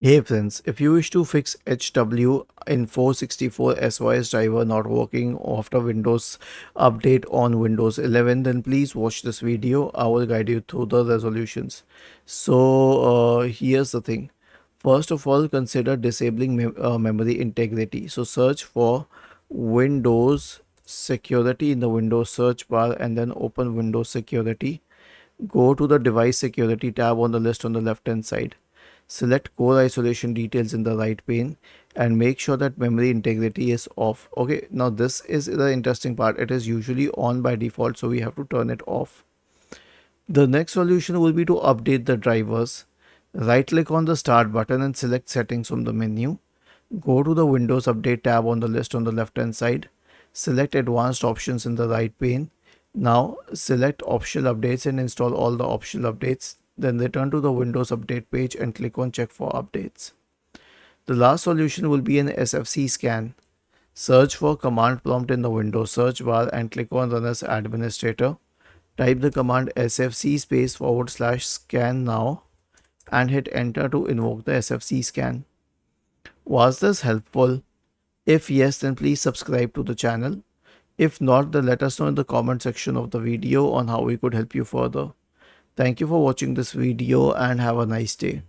Hey friends, if you wish to fix HWiNFO64 SYS driver not working after Windows update on Windows 11, then please watch this video. I will guide you through the resolutions. Here's the thing. First of all, consider disabling memory integrity. So search for Windows security in the Windows search bar and then open Windows security. Go to the device security tab on the list on the left hand side. Select core isolation details in the right pane and make sure that memory integrity is off. Okay, now this is the interesting part. It is usually on by default, so we have to turn it off. The next solution will be to update the drivers. Right click on the start button and select settings from the menu. Go to the Windows Update tab on the list on the left hand side. Select advanced options in the right pane. Now select optional updates and install all the optional updates. Then return to the Windows Update page and click on check for updates. The last solution will be an SFC scan. Search for command prompt in the Windows search bar and click on run as administrator. Type the command sfc /scan now and hit enter to invoke the SFC scan. Was this helpful? If yes, then please subscribe to the channel. If not, then let us know in the comment section of the video on how we could help you further. Thank you for watching this video and have a nice day.